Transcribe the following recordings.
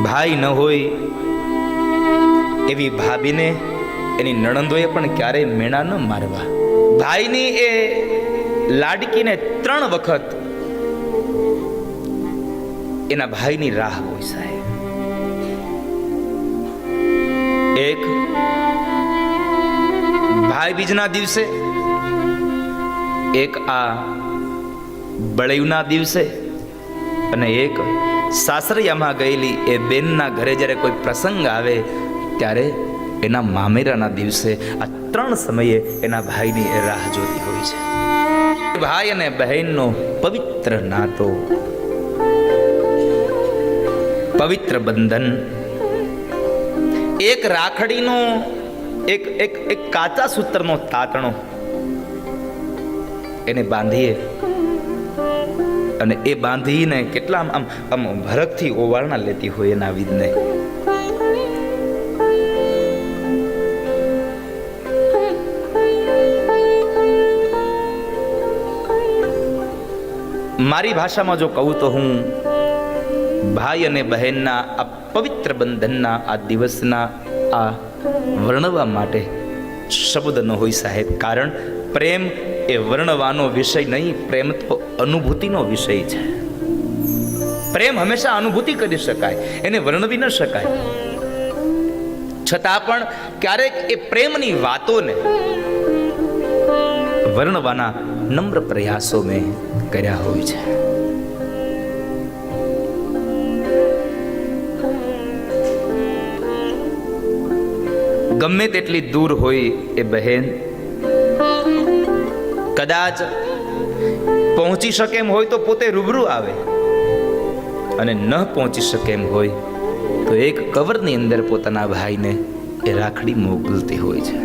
ભાઈ ન હોય એવી ભાભીને એની નણંદોએ પણ ક્યારેય મેણા ન મારવા. ભાઈની એ લાડકીને 3 વખત એના ભાઈની રાહ હોય સાહેબ. એક ભાઈ બીજના દિવસે, એક આ બળેવના દિવસે, અને એક સાસરિયામાં ગયેલી એ બેનના ઘરે જ્યારે કોઈ પ્રસંગ આવે ત્યારે એના મામેરાના દિવસે. આ 3 સમયે એના ભાઈની એ રાહ જોતી હોય છે. ભાઈ અને બહેનનો પવિત્ર નાતો, પવિત્ર બંધન. એક રાખડીનો એક કાચા સૂત્રનો તાતણો એને બાંધીએ, અને એ બાંધીને કેટલા આમ ભરકથી ઓવારણા લેતી હોય એના વિધને. મારી ભાષામાં જો કહું તો હું ભાઈ અને બહેનના આ પવિત્ર બંધનના આ દિવસના આ વર્ણવા માટે શબ્દ ન હોય સાહેબ. કારણ પ્રેમ એ વર્ણવાનો વિષય નહીં, પ્રેમ તો અનુભૂતિનો વિષય છે. પ્રેમ હંમેશા અનુભૂતિ કરી શકાય, એને વર્ણવી ન શકાય. છતાં પણ ક્યારેક એ પ્રેમની વાતોને વર્ણવાના નમ્ર પ્રયાસો મેં કર્યા હોય છે. ગમે તેટલી દૂર હોય એ બહેન, કદાચ પહોંચી શકે એમ હોય તો પોતે રૂબરૂ આવે, અને ન પહોંચી શકે એમ હોય તો એક કવરની અંદર પોતાના ભાઈને એ રાખડી મોકલતી હોય છે.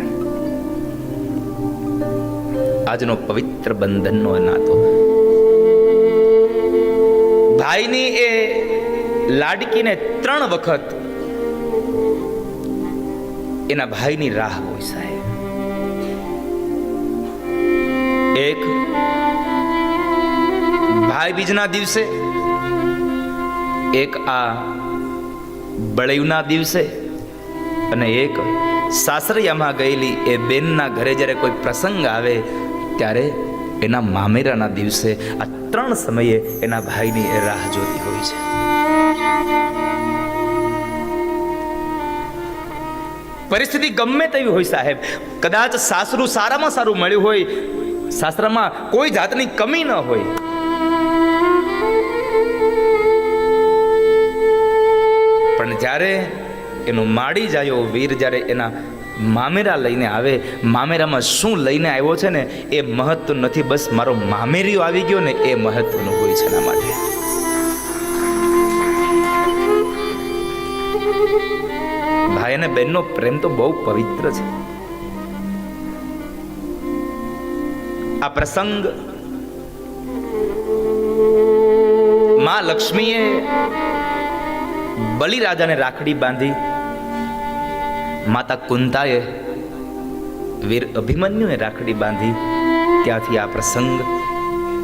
આજનો પવિત્ર બંધનનો નાતો. ભાઈની એ લાડકીને 3 વખત એના ભાઈની રાહ હોય સાહેબ. એક ભાઈ બીજના દિવસે, એક આ બળેવના દિવસે, અને એક સાસરિયામાં ગયેલી એ બેનના ઘરે જ્યારે કોઈ પ્રસંગ આવે ત્યારે એના મામેરાના દિવસે. આ 3 સમયે એના ભાઈની એ રાહ જોતી હોય છે. પરિસ્થિતિ ગમે તેવી હોય સાહેબ, કદાચ સાસરું સારામાં સારું મળ્યું હોય, સાસરામાં કોઈ જાતની કમી ન હોય, પણ જ્યારે એનો માડી જાયો વીર જ્યારે એના મામેરા લઈને આવે, મામેરામાં શું લઈને આવ્યો છે ને એ મહત્વ નથી, બસ મારો મામેરીઓ આવી ગયો ને એ મહત્વનું હોય છે એના માટે. ભાઈ અને બહેનનો પ્રેમ તો બહુ પવિત્ર છે. આ પ્રસંગ માં લક્ષ્મીએ બલિરાજાને રાખડી બાંધી, માતા કુંતાએ વીર અભિમન્યુને રાખડી બાંધી, ત્યાંથી આ પ્રસંગ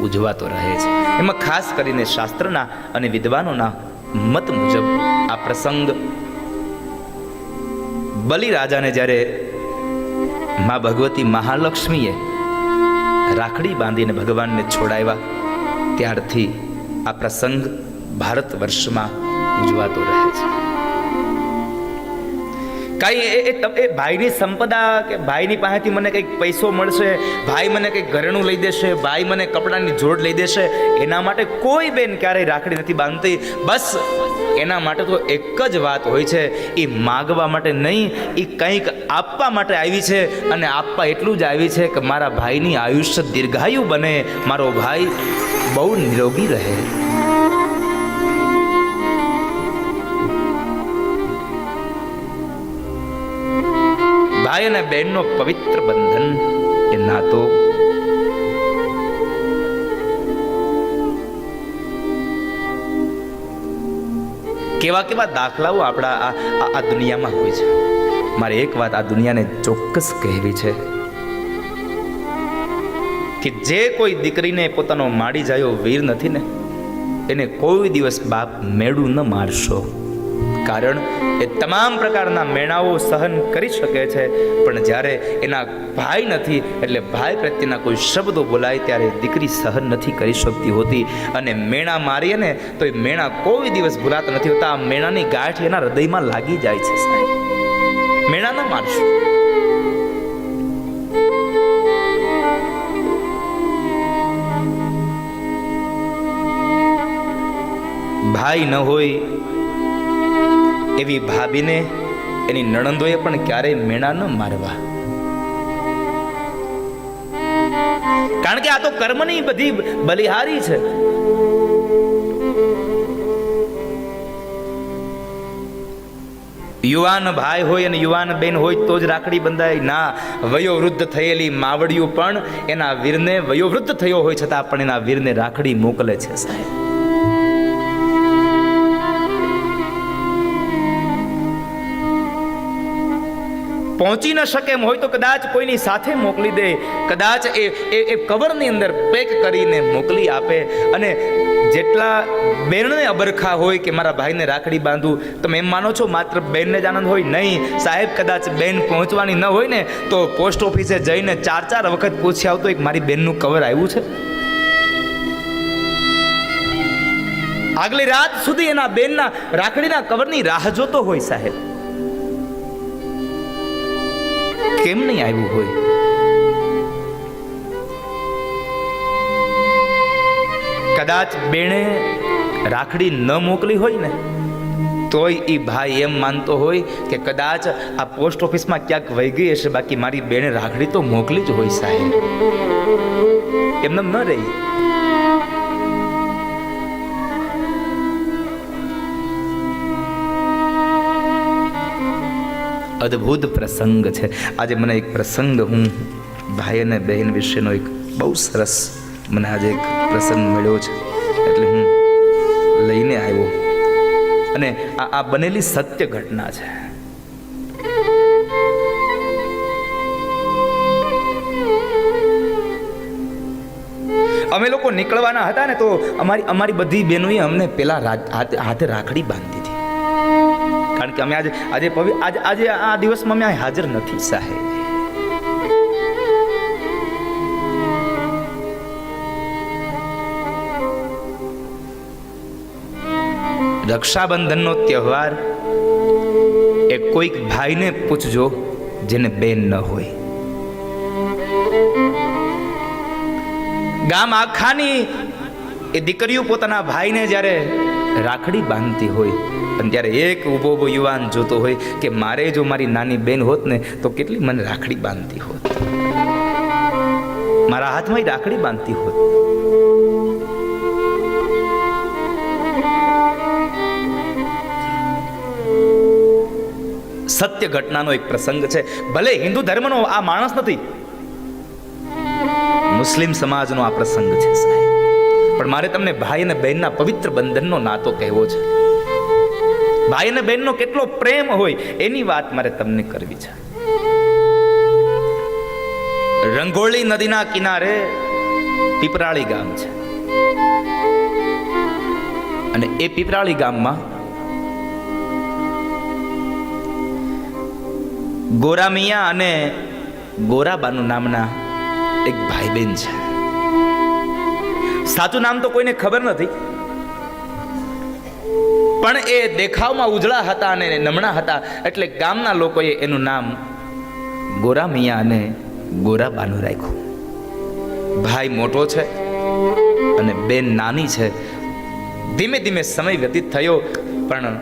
ઉજવાતો રહે છે. એમાં ખાસ કરીને શાસ્ત્રના અને વિદ્વાનોના મત મુજબ આ પ્રસંગ બલિરાજાને જ્યારે મા ભગવતી મહાલક્ષ્મીએ રાખડી બાંધીને ભગવાનને છોડાવ્યા ત્યારથી આ પ્રસંગ ભારત વર્ષમાં ઉજવાતો રહે છે. કાંઈ એ ભાઈની સંપદા કે ભાઈની પાસેથી મને કંઈક પૈસો મળશે, ભાઈ મને કંઈક ઘરેણું લઈ દેશે, ભાઈ મને કપડાની જોડ લઈ દેશે, એના માટે કોઈ બેન ક્યારેય રાખડી નથી બાંધતી. બસ એના માટે તો એક જ વાત હોય છે, એ માગવા માટે નહીં, એ કંઈક આપવા માટે આવી છે. અને આપવા એટલું જ આવી છે કે મારા ભાઈની આયુષ્ય દીર્ઘાયુ બને, મારો ભાઈ બહુ નિરોગી રહે. ભાઈ અને બહેનનો પવિત્ર બંધન એ નાતો કેવા કેવા દાખલાઓ આપણા આ દુનિયામાં હોય છે. મારે એક વાત આ દુનિયાને ચોક્કસ કહેવી છે કે જે કોઈ દીકરીને પોતાનો માડી જાયો વીર નથી ને, એને કોઈ દિવસ બાપ મેળું ન મારશો. કારણ એ તમામ પ્રકારના મેણાઓ સહન કરી શકે છે, પણ જ્યારે એના ભાઈ નથી એટલે ભાઈ પ્રત્યેના કોઈ શબ્દો બોલાય ત્યારે દીકરી સહન નથી કરી શકતી હોતી. અને મેણા મારીએ ને તો એ મેણા કોઈ દિવસ ભૂલાતા નથી હોતા. આ મેણાની ગાંઠ એના હૃદયમાં લાગી જાય છે. સાહેબ, મેણા ન મારશું. ભાઈ ન હોય એવી ભાભીને એની નણંદોએ પણ ક્યારેય મેણા ન મારવા. કારણ કે આ તો કર્મની બધી બલિહારી છે. યુવાન ભાઈ હોય અને યુવાન બેન હોય તો જ રાખડી બંધાય ના. વયોવૃદ્ધ થયેલી માવડિયું પણ એના વીરને, વયોવૃદ્ધ થયો હોય છતાં પણ એના વીરને રાખડી મોકલે છે. સાહેબ, પહોંચી ન શકે એમ હોય તો કદાચ કોઈની સાથે મોકલી દે, કદાચ એ કવરની અંદર પેક કરીને મોકલી આપે. અને જેટલા બેનને અબરખા હોય કે મારા ભાઈને રાખડી બાંધું, તમે એમ માનો છો માત્ર બેનને જ આનંદ હોય? નહીં સાહેબ, કદાચ બેન પહોંચવાની ન હોય ને તો પોસ્ટ ઓફિસે જઈને 4 વખત પૂછી આવતો એક મારી બેનનું કવર આવ્યું છે. આગલી રાત સુધી એના બેનના રાખડીના કવરની રાહ જોતો હોય. સાહેબ, કેમ નહીં આવ્યું હોય? કદાચ બેણે રાખડી ન મોકલી હોય ને તોય એ ભાઈ એમ માનતો હોય કે કદાચ આ પોસ્ટ ઓફિસમાં ક્યાંક વહી ગઈ હશે, બાકી મારી બેને રાખડી તો મોકલી જ હોય. સાહેબ, એમને ન રહી. અદ્ભુત પ્રસંગ છે. આજે મને એક પ્રસંગ, હું ભાઈ અને બહેન વિશેનો એક બહુ સરસ મને આજે એક પ્રસંગ મળ્યો છે, એટલે હું લઈને આવ્યો. અને આ બનેલી સત્ય ઘટના છે. અમે લોકો નીકળવાના હતા ને તો અમારી બધી બહેનોએ અમને પેલા હાથે રાખડી બાંધી હતી. કારણ કે અમે આજે આ દિવસમાં અમે હાજર નથી. સાહેબ, રક્ષાબંધનનો તહેવાર એ કોઈક ભાઈને પૂછજો જેને બેન ન હોય. ગામ આખાની એ દીકરીઓ પોતાના ભાઈને જ્યારે રાખડી બાંધતી હોય અને ત્યારે એક ઊભો યુવાન જોતો હોય કે મારે જો મારી નાની બેન હોત ને તો કેટલી મને રાખડી બાંધતી હોત, મારા હાથમાં રાખડી બાંધતી હોત. સત્ય ઘટનાનો એક પ્રસંગ છે. ભલે હિન્દુ ધર્મનો આ માણસ નથી, મુસ્લિમ સમાજનો આ પ્રસંગ છે. સાહેબ, પણ મારે તમને ભાઈ અને બહેનના પવિત્ર બંધનનો નાતો કહેવો છે. ભાઈ અને બહેનનો કેટલો પ્રેમ હોય એની વાત મારે તમને કરવી છે. રંગોળી નદીના કિનારે પીપરાળી ગામ છે અને એ પીપરાળી ગામમાં ગોરામિયા અને ગોરાબાનુ નામના એક ભાઈ બહેન છે. સાચું નામ તો કોઈને ખબર નથી, પણ એ દેખાવમાં ઉજળા હતા અને નમણા હતા એટલે ગામના લોકોએ એનું નામ ગોરામિયા અને ગોરાબાનુ રાખ્યું. ભાઈ મોટો છે અને બેન નાની છે. ધીમે ધીમે સમય વ્યતીત થયો, પણ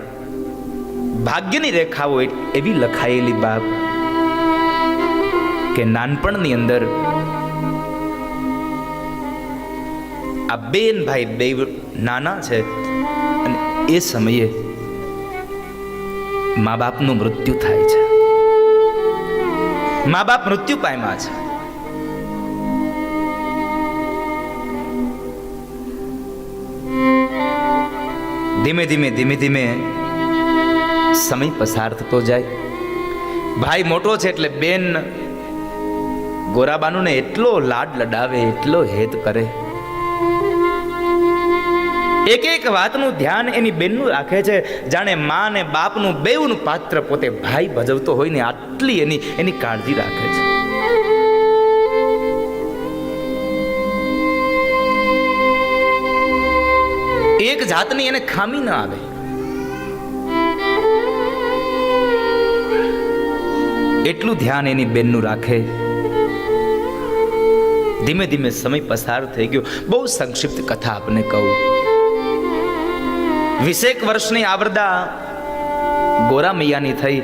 ભાગ્યની રેખાઓ એવી લખાયેલી બાપ કે નાનપણની અંદર આ બેન ભાઈ બે નાના છે અને એ સમયે મા બાપનું મૃત્યુ થાય છે. મા બાપ મૃત્યુ પામ્યા છે. ધીમે ધીમે સમય પસાર થતો જાય. ભાઈ મોટો છે એટલે બેન ગોરાબાનુને એટલો લાડ લડાવે, એટલો હેત કરે. એક એક વાતનું ધ્યાન એની બેનનું રાખે છે, જાણે મા ને બાપનું બેવનું પાત્ર પોતે ભાઈ ભજવતો હોય ને આટલી એની કાળજી રાખે છે. એક જાતની એને ખામી ન આવે. એટલું ધ્યાન એની બેનનું રાખે. ધીમે ધીમે સમય પસાર થઈ ગયો. બહુ સંક્ષિપ્ત કથા આપને કહું. 20 વર્ષની આવરદા ગોરા મૈયાની થઈ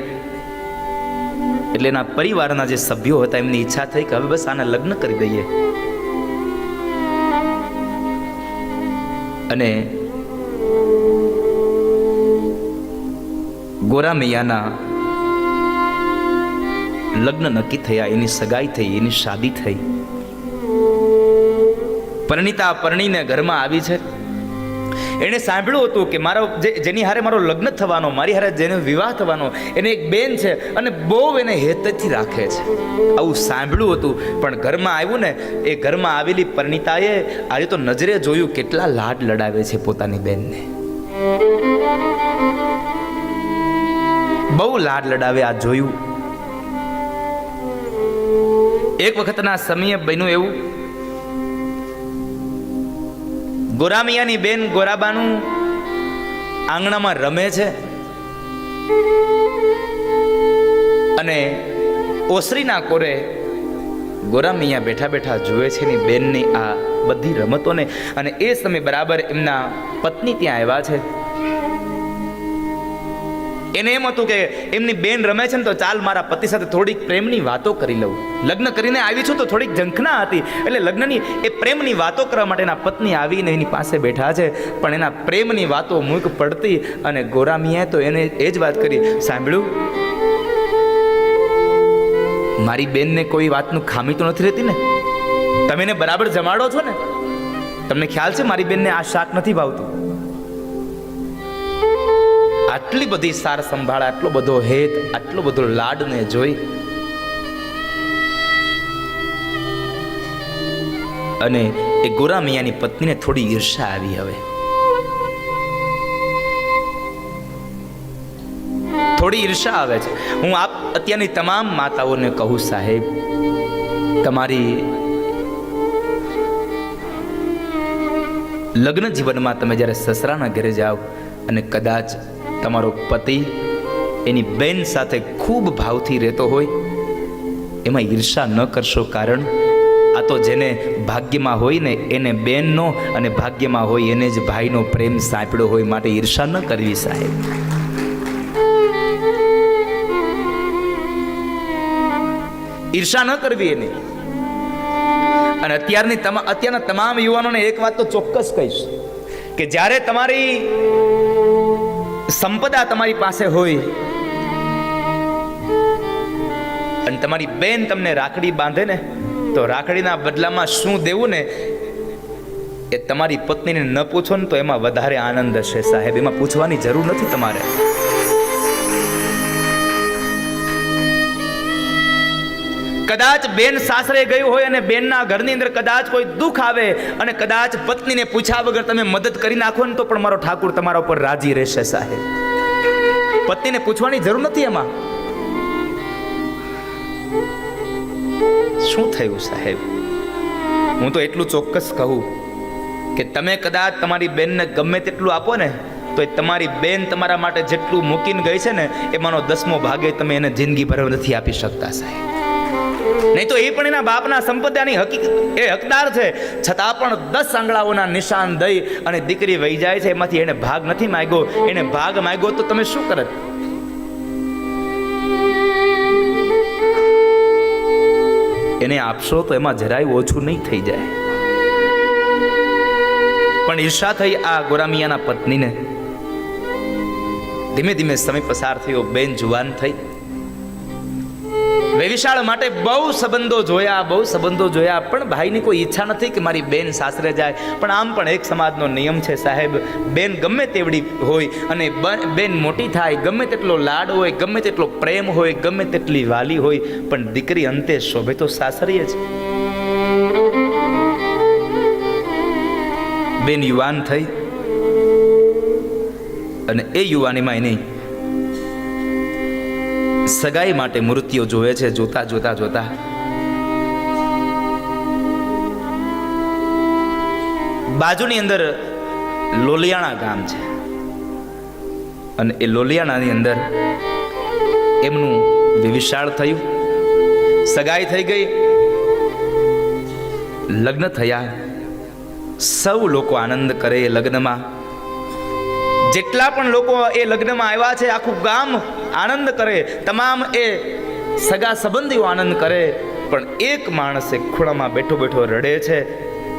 એટલે એના પરિવારના જે સભ્યો હતા એમની ઈચ્છા થઈ કે હવે બસ આના લગ્ન કરી દઈએ. અને ગોરા મૈયાના લગ્ન નક્કી થયા, એની સગાઈ થઈ, એની શાદી થઈ. પરણિતા પરણીને ઘરમાં આવી છે. એને સાંભળ્યું હતું કે મારો જેની હારે મારો લગ્ન થવાનો, મારી હારે જેનો વિવાહ થવાનો, એને એક બેન છે અને બહુ એને હેતથી રાખે છે. આવું સાંભળ્યું હતું. પણ ઘરમાં આવ્યું ને, એ ઘરમાં આવેલી પરણિતાએ આજે તો નજરે જોયું કેટલા લાડ લડાવે છે પોતાની બેનને. બહુ લાડ લડાવે. આ જોયું. એક વખતના સમયે બન્યું એવું, ગોરામિયાની બેન ગોરાબાનું આંગણામાં રમે છે અને ઓસરીના કોરે ગોરામિયા બેઠા બેઠા જુએ છે એની બેનની આ બધી રમતોને. અને એ સમય બરાબર એમના પત્ની ત્યાં આવ્યા છે. એને એમ હતું કે એમની બેન રમે છે ને તો ચાલ મારા પતિ સાથે થોડીક પ્રેમની વાતો કરી લઉં. લગ્ન કરીને આવી છું તો થોડીક ઝંખના હતી, એટલે લગ્નની એ પ્રેમની વાતો કરવા માટે એના પત્ની આવીને એની પાસે બેઠા છે. પણ એના પ્રેમની વાતો મૂક પડતી અને ગોરામીએ તો એને એ જ વાત કરી, સાંભળ્યું, મારી બેનને કોઈ વાતનું ખામી તો નથી રહેતી ને? તમે એને બરાબર જમાડો છો ને? તમને ખ્યાલ છે મારી બેનને આ શાક નથી ભાવતું? આટલી બધી સાર સંભાળ, આટલો બધો હેત, આટલો બધો લાડને જોઈ અને એ ગોરા મિયાની પત્નીને થોડી ઈર્ષા આવી. હવે થોડી ઈર્ષા આવે છે. હું આપ અત્યારની તમામ માતાઓને કહું, સાહેબ, તમારી લગ્ન જીવનમાં તમે જ્યારે સસરાના ઘરે જાઓ અને કદાચ તમારો પતિ એની બેન સાથે ખૂબ ભાવથી રહેતો હોય, એમાં ઈર્ષા ન કરશો. કારણ આ તો જેને ભાગ્યમાં હોય ને એને બેનનો, અને ભાગ્યમાં હોય એને જ ભાઈનો પ્રેમ સાંપડ્યો હોય. માટે ઈર્ષા ન કરવી સાહેબ. ઈર્ષા ન કરવી એની. અને અત્યારના તમામ યુવાનોને એક વાત તો ચોક્કસ કહીશ કે જ્યારે તમારી સંપદા તમારી પાસે હોય અને તમારી બેન તમને રાખડી બાંધે ને, તો રાખડીના બદલામાં શું દેવું ને એ તમારી પત્નીને ન પૂછો ને તો એમાં વધારે આનંદ હશે સાહેબ. એમાં પૂછવાની જરૂર નથી તમારે. કદાચ બેન સાસરે ગયું હોય અને બેનના ઘરની અંદર કદાચ કોઈ દુઃખ આવે અને કદાચ પત્નીને પૂછ્યા વગર તમે મદદ કરી નાખો ને તો પણ મારો ઠાકુર તમારા ઉપર રાજી રહેશે સાહેબ. પત્નીને પૂછવાની જરૂર નથી એમાં. શું થયું સાહેબ? હું તો એટલું ચોક્કસ કહું કે તમે કદાચ તમારી બેનને ગમે તેટલું આપો ને તો એ તમારી બેન તમારા માટે જેટલું મૂકીને ગઈ છે ને એમાંનો 10મો ભાગે તમે એને જિંદગી ભર નથી આપી શકતા સાહેબ. નહીં તો એ પણ એના બાપના સંપદાની એ હકદાર છે, છતાં પણ 10 આંગળાઓના નિશાન દઈ અને દીકરી વહી જાય છે. એમાંથી એને ભાગ નથી માંગ્યો. એને ભાગ માંગ્યો તો તમે શું કરત? એને આપશો તો એમાં જરાય ઓછું નહીં થઈ જાય. પણ ઈર્ષા થઈ આ ગોરામિયાના પત્નીને. ધીમે ધીમે સમય પસાર થયો. બેન જુવાન થઈ. વેવિશાળ માટે બહુ સંબંધો જોયા પણ ભાઈની કોઈ ઈચ્છા નથી કે મારી બેન સાસરે જાય. પણ આમ પણ એક સમાજનો નિયમ છે સાહેબ, બેન ગમે તેવડી હોય અને બેન મોટી થાય, ગમે તેટલો લાડ હોય, ગમે તેટલો પ્રેમ હોય, ગમે તેટલી વાલી હોય, પણ દીકરી અંતે શોભે તો સાસરીએ જ. બેન યુવાન થઈ, અને એ યુવાનીમાં એની સગાઈ માટે મૂર્તિઓ જોવે છે. જોતા જોતા જોતા બાજુની અંદર લોલિયાણા ગામ છે અને એ લોલિયાણાની અંદર એમનું વિવિશાળ થયું, સગાઈ થઈ ગઈ, લગ્ન થયા. સૌ લોકો આનંદ કરે એ લગ્નમાં. જેટલા પણ લોકો એ લગ્નમાં આવ્યા છે આખું ગામ આનંદ કરે, તમામ એ સગા સંબંધીઓ આનંદ કરે. પણ એક માણસ એક ખૂણામાં બેઠો બેઠો રડે છે,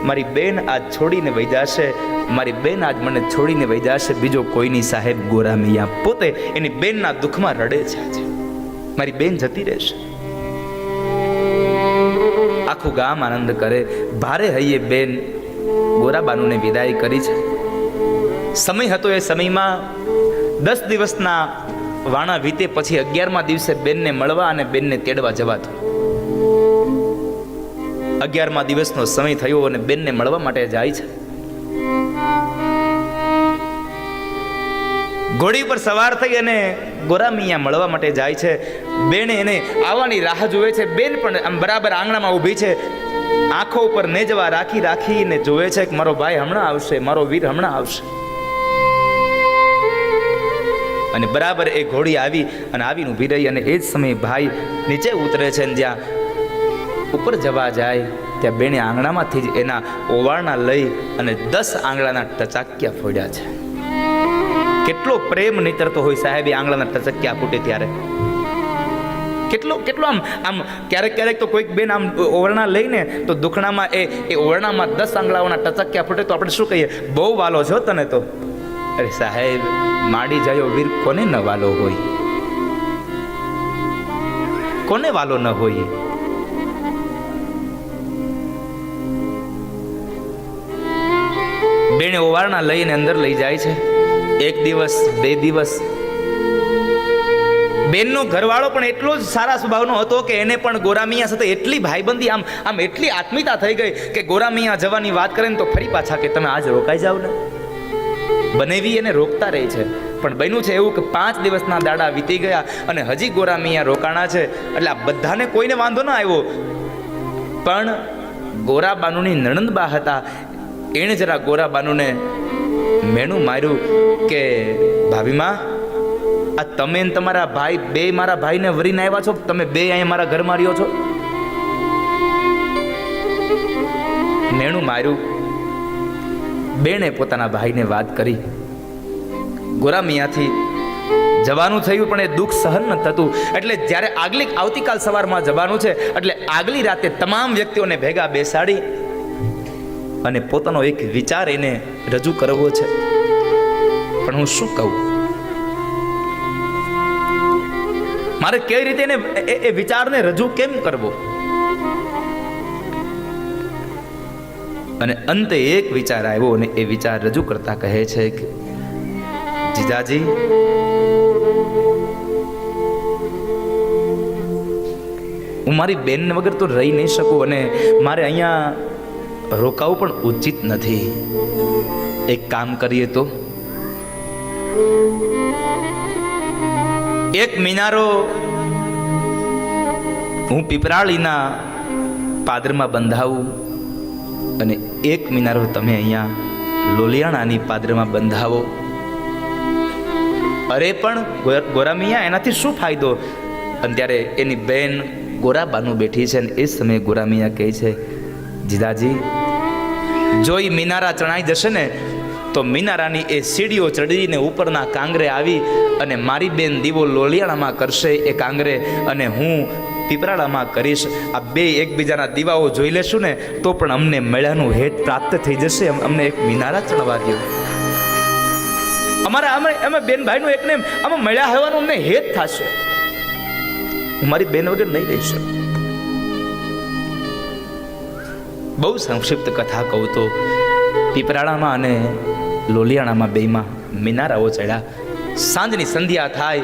મારી બેન આજ છોડીને વહી જશે, મારી બેન આજ મને છોડીને વહી જશે. બીજો કોઈની સાહેબ ગોરા મિયા પોતે એની બેનના દુઃખમાં રડે છે. આજે મારી બેન જતી રહેશે. આખું ગામ આનંદ કરે. ભારે હૈયે બેન ગોરાબાનુને વિદાય કરી છે. સમય હતો એ સમયમાં 10 દિવસના વાણા વીતે પછી 11મા દિવસે બેનને મળવા અને બેનને તેડવા જવાતું. 11મા દિવસનો સમય થયો અને બેનને મળવા માટે જાય છે. ઘોડી પર સવાર થઈ અને ગોરામિયા મળવા માટે જાય છે. બેને એને આવવાની રાહ જોવે છે. બેન પણ આમ બરાબર આંગણામાં ઊભી છે, આંખો ઉપર નેજવા રાખી રાખીને જોવે છે કે મારો ભાઈ હમણાં આવશે, મારો વીર હમણાં આવશે. અને બરાબર એ ઘોડી આવી અને આવીને ઊભી રહી અને એ જ સમયે ભાઈ નીચે ઉતરે છે અને જ્યાં ઉપર જવા જાય ત્યાં બેને આંગણામાંથી જ એના ઓવાળના લઈ અને 10 આંગળાના ટચાક્યા ફોડ્યા છે. કેટલો પ્રેમ નીતરતો હોય સાહેબ એ આંગળાના ટચક્યા ફૂટે ત્યારે. કેટલો કેટલો આમ આમ ક્યારેક ક્યારેક તો કોઈક બેન આમ ઓવરણા લઈને તો દુખણામાં એ ઓવરણામાં 10 આંગળાઓના ટચક્યા ફૂટે તો આપણે શું કહીએ, બહુ વાલો છો તને તો. અરે સાહેબ, માડી જાયો વીર કોને ન વાલો હોય, કોને વાલો ન હોય. બેને ઓવારણા લઈને અંદર લઈ જાય છે. 1 દિવસ 2 દિવસ બેનનો ઘરવાળો પણ એટલો જ સારા સ્વભાવનો હતો કે એને પણ ગોરામિયા સાથે એટલી ભાઈબંધી આમ એટલી આત્મીયતા થઈ ગઈ કે ગોરામિયા જવાની વાત કરે ને તો ફરી પાછા કે તમે આજ રોકાઈ જાવ ને. બનેવી એને રોકતા રહી છે. પણ બન્યું છે એવું કે 5 દિવસના દાડા વીતી ગયા અને હજી ગોરામિયા રોકાણા છે. એટલે આ બધાને કોઈને વાંધો ન આવ્યો. પણ ગોરાબાનુની નણંદબા હતા, એણે જરા ગોરાબાનુને મેણું માર્યું કે ભાભીમાં, આ તમે ને તમારા ભાઈ બે મારા ભાઈને વરીને આવ્યા છો, તમે બે અહીંયા મારા ઘરમાં રહ્યો છો. મેણું માર્યું. બેને પોતાના ભાઈને વાત કરી. ગોરામિયાથી જવાનું થયું પણ એ દુઃખ સહન ન થતું. એટલે જ્યારે આવતીકાલ સવારમાં જવાનું છે એટલે આગલી રાતે તમામ વ્યક્તિઓને ભેગા બેસાડી અને પોતાનો એક વિચાર એને રજૂ કરવો છે. પણ હું શું કહું, મારે કઈ રીતે એને એ વિચારને રજૂ કેમ કરવો. અને અંતે એક વિચાર આવ્યો અને એ વિચાર રજૂ કરતા કહે છે કે જીજાજી, હું મારી બેન વગર તો રહી નહીં શકું અને મારે અહીંયા રોકાવું પણ ઉચિત નથી. એક કામ કરીએ તો એક મિનારો હું પીપરાળીના પાદરમાં બંધાવું અને એક મિનારો તમે અહીંયા લોલિયાણાની પાદરમાં બંધાવો. અરે પણ ગોરામિયા, એનાથી શું ફાયદો? અને ત્યારે એની બેન ગોરાબાનું બેઠી છે અને એ સમયે ગોરામિયા કહે છે, જીજાજી, જો એ મિનારા ચણાઈ જશે ને તો મિનારાની એ સીડીઓ ચડીને ઉપરના કાંગરે આવી અને મારી બેન દીવો લોલિયાણામાં કરશે એ કાંગરે અને હું પીપરાળામાં કરીશ. આ બે એકબીજાના દીવાઓ જોઈ લેશું ને તો પણ અમને મેળાનું હેત પ્રાપ્ત થઈ જશે. અમને એક મિનારા ચણવા દો. અમે બેન ભાઈનું એકને આમાં મળ્યા હોવાનું અમને હેત થશે. હું મારી બેન વગર નહીં રહી શકું. બહુ સંક્ષિપ્ત કથા કહું તો પીપરાળામાં અને લોલિયાણામાં બેમાં મિનારાઓ ચડ્યા. સાંજની સંધ્યા થાય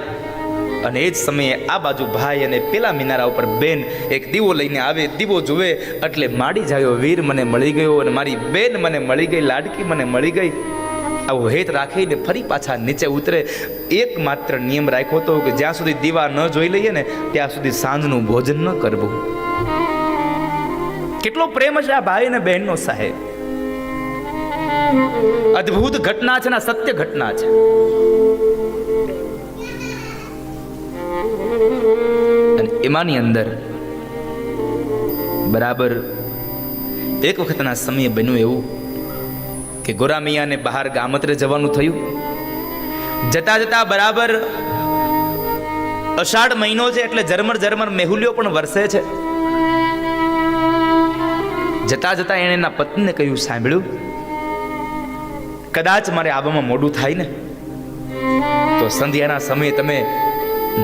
અને એ જ સમયે આ બાજુ ભાઈ અને પેલા મિનારા ઉપર બેન એક દીવો લઈને આવે. દીવો જુએ એટલે માડી જાયો વીર મને મળી ગયો અને મારી બેન મને મળી ગઈ, લાડકી મને મળી ગઈ. આવો હેત રાખીને ફરી પાછા નીચે ઉતરે. એકમાત્ર નિયમ રાખ્યો હતો કે જ્યાં સુધી દીવા ન જોઈ લઈએ ને ત્યાં સુધી સાંજનું ભોજન ન કરવું. કેટલો પ્રેમ છે આ ભાઈ અને બહેનનો સાહેબ. અદ્ભુત ઘટના છે ને સત્ય ઘટના છે. અને એમાંની અંદર બરાબર એક વખતના સમયે બન્યું એવું કે ગોરામિયાને બહાર ગામત્રે જવાનું થયું. જતા જતા બરાબર અષાઢ મહિનો છે એટલે ઝરમર ઝરમર મેહુલિયો પણ વરસે છે. જતા જતા એણે એના પત્નીને કહ્યું, સાંભળ્યું, કદાચ મારે આવવામાં મોડું થાય ને તો સંધ્યાના સમયે તમે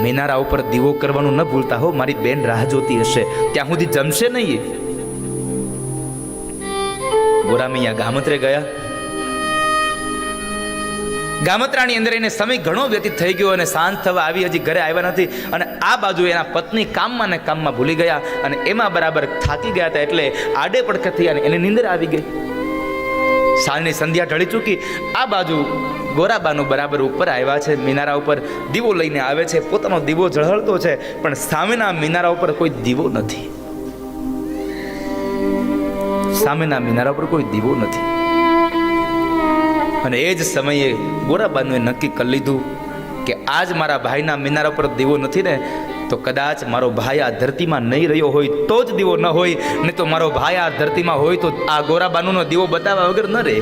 મિનારા ઉપર દીવો કરવાનું ન ભૂલતા હો. મારી બેન રાહ જોતી હશે, ત્યાં સુધી જમશે નહીં. ગોરામિયા ગામત્રે ગયા. ગામત્રાની અંદર એને સમય ઘણો વ્યતીત થઈ ગયો અને સાંજ થવા આવી, હજી ઘરે આવ્યા નથી. અને આ બાજુ એના પત્ની કામમાં ને કામમાં ભૂલી ગયા અને એમાં બરાબર થાકી ગયા હતા એટલે આડે પડખે થઈ અને એને નીંદર આવી ગઈ. સાંજની સંધ્યા ઢળી ચૂકી. આ બાજુ ગોરાબાનું બરાબર ઉપર આવ્યા છે, મિનારા ઉપર દીવો લઈને આવે છે. પોતાનો દીવો ઝળહળતો છે પણ સામેના મિનારા ઉપર કોઈ દીવો નથી. સામેના મિનારા ઉપર કોઈ દીવો નથી. અને એ જ સમયે ગોરાબાનુએ નક્કી કરી લીધું કે આજ મારા ભાઈના મિનારા ઉપર દીવો નથી ને તો કદાચ મારો ભાઈ આ ધરતીમાં નહીં રહ્યો હોય તો જ દીવો ન હોય, નહીં તો મારો ભાઈ આ ધરતીમાં હોય તો આ ગોરાબાનુનો દીવો બતાવ્યા વગર ન રહે.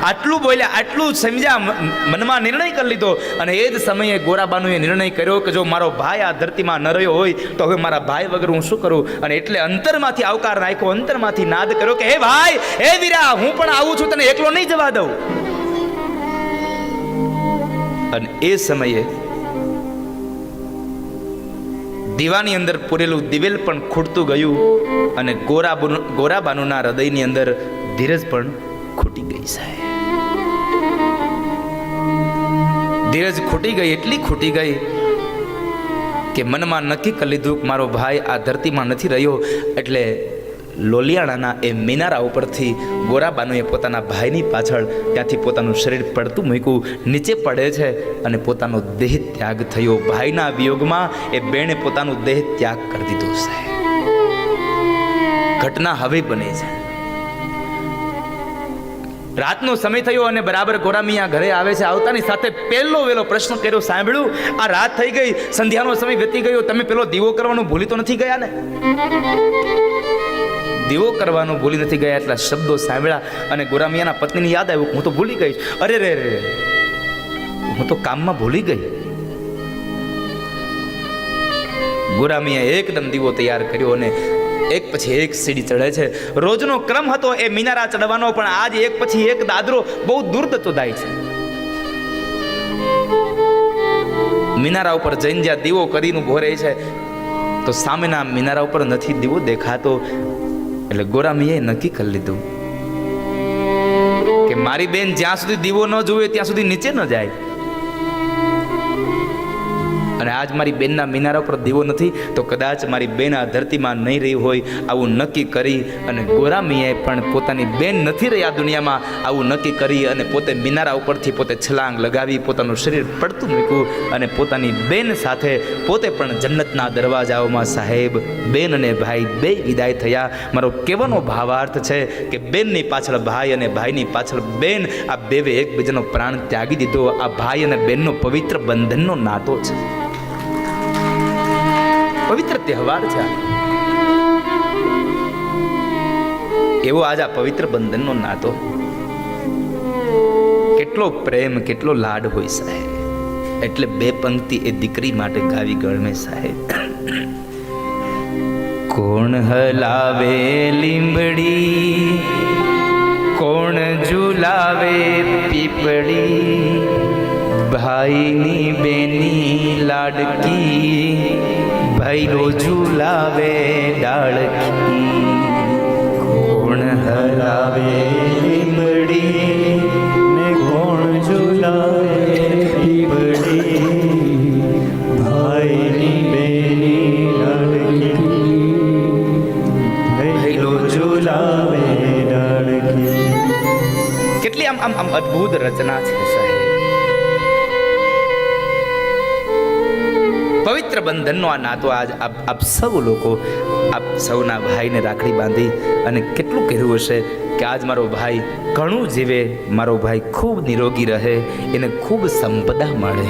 આટલું બોલ્યા, આટલું સમજ્યા, મનમાં નિર્ણય કરી લીધો. અને એ જ સમયે ગોરાબાનુએ નિર્ણય કર્યો કે જો મારો ભાઈ આ ધરતીમાં ન રહ્યો હોય તો હવે મારા ભાઈ વગર હું શું કરું. અને એટલે અંતરમાંથી આવકાર નાખ્યો, અંતરમાંથી નાદ કર્યો કે હે ભાઈ, હે વીરા, હું પણ આવું છું, તને એકલો નહીં જવા દઉં. અને એ સમયે દીવાની અંદર પૂરેલું દિવેલ પણ ખૂટતું ગયું અને ગોરાબાનુના હૃદયની અંદર ધીરજ પણ ખૂટી ગઈ. સાહેબ, ધીરજ ખૂટી ગઈ, એટલી ખૂટી ગઈ કે મનમાં નક્કી કરી લીધું કે મારો ભાઈ આ ધરતીમાં નથી રહ્યો. એટલે લોલિયાણાના એ મિનારા ઉપરથી ગોરાબાનુએ પોતાના ભાઈની પાછળ ત્યાંથી પોતાનું શરીર પડતું મૂક્યું. નીચે પડે છે અને પોતાનો દેહ ત્યાગ થયો. ભાઈના વિયોગમાં એ બેને પોતાનો દેહ ત્યાગ કરી દીધો. સાહેબ, ઘટના હવે બને છે. રાતનો સમય થયો અને બરાબર ગોરામિયા ઘરે આવે છે. આવતાની સાથે પહેલો વેલો પ્રશ્ન કર્યો, સાંભળ્યું, આ રાત થઈ ગઈ, સંધ્યાનો સમય વીતી ગયો, તમે પેલો દીવો કરવાનું ભૂલી તો નથી ગયા ને? દીવો કરવાનું ભૂલી નથી ગયા. એટલા શબ્દો સાંભળ્યા અને ગોરામિયાના પત્નીને યાદ આવ્યું, હું તો ભૂલી ગઈ. અરે રે રે, હું તો કામમાં ભૂલી ગઈ. ગોરામિયાએ એકદમ દીવો તૈયાર કર્યો અને એક પછી એક સીડી ચડે છે. રોજનો ક્રમ હતો એ મિનારા ચડવાનો, પણ આજ એક પછી એક દાદરો બહુ દૂર જતો જાય છે. મિનારા ઉપર જઈને જ્યાં દીવો કરીને ઉભો રહે છે તો સામેના મિનારા ઉપર નથી દીવો દેખાતો. એટલે ગોરામીએ નક્કી કરી લીધું કે મારી બેન જ્યાં સુધી દીવો ન જોવે ત્યાં સુધી નીચે ન જાય. અને આજ મારી બેનના મિનારા પર દીવો નથી તો કદાચ મારી બેન આ ધરતીમાં નહીં રહી હોય. આવું નક્કી કરી અને ગોરામીએ પણ પોતાની બેન નથી રહી આ દુનિયામાં, આવું નક્કી કરી અને પોતે મિનારા ઉપરથી પોતે છલાંગ લગાવી પોતાનું શરીર પડતું મૂક્યું અને પોતાની બેન સાથે પોતે પણ જન્નતના દરવાજાઓમાં સાહેબ બેન અને ભાઈ બે વિદાય થયા. મારો કહેવાનો ભાવાર્થ છે કે બેનની પાછળ ભાઈ અને ભાઈની પાછળ બેન, આ બેવે એકબીજાનો પ્રાણ ત્યાગી દીધો. આ ભાઈ અને બેનનો પવિત્ર બંધનનો નાતો છે, પવિત્ર તહેવાર છે. એવો આજ આ પવિત્ર બંધનનો નાતો. કેટલો પ્રેમ, કેટલો લાડ હોય સાહેબ. એટલે બે પંક્તિ એ દીકરી માટે ગાવી ગળમે સાહેબ. કોણ હલાવે લીંબડી, કોણ ઝુલાવે પીપળી, ભાઈની બેની લાડકી, ભૈરો ઝુલાવે ડાળકી. કોણ હલાવે લીંબડી ને કોણ ઝુલાવે પીપળી, ભાઈની બેની લાડકી, ભૈરો ઝુલાવે ડાળકી. કેટલી આમ આમ અદ્ભુત રચના છે સાહેબ. પવિત્ર બંધનનો આ નાતો આજ આપ સૌ લોકો, આપ સૌના ભાઈને રાખડી બાંધી અને કેટલું કહેવું હશે કે આજ મારો ભાઈ ઘણું જીવે, મારો ભાઈ ખૂબ નિરોગી રહે, એને ખૂબ સંપદા મળે.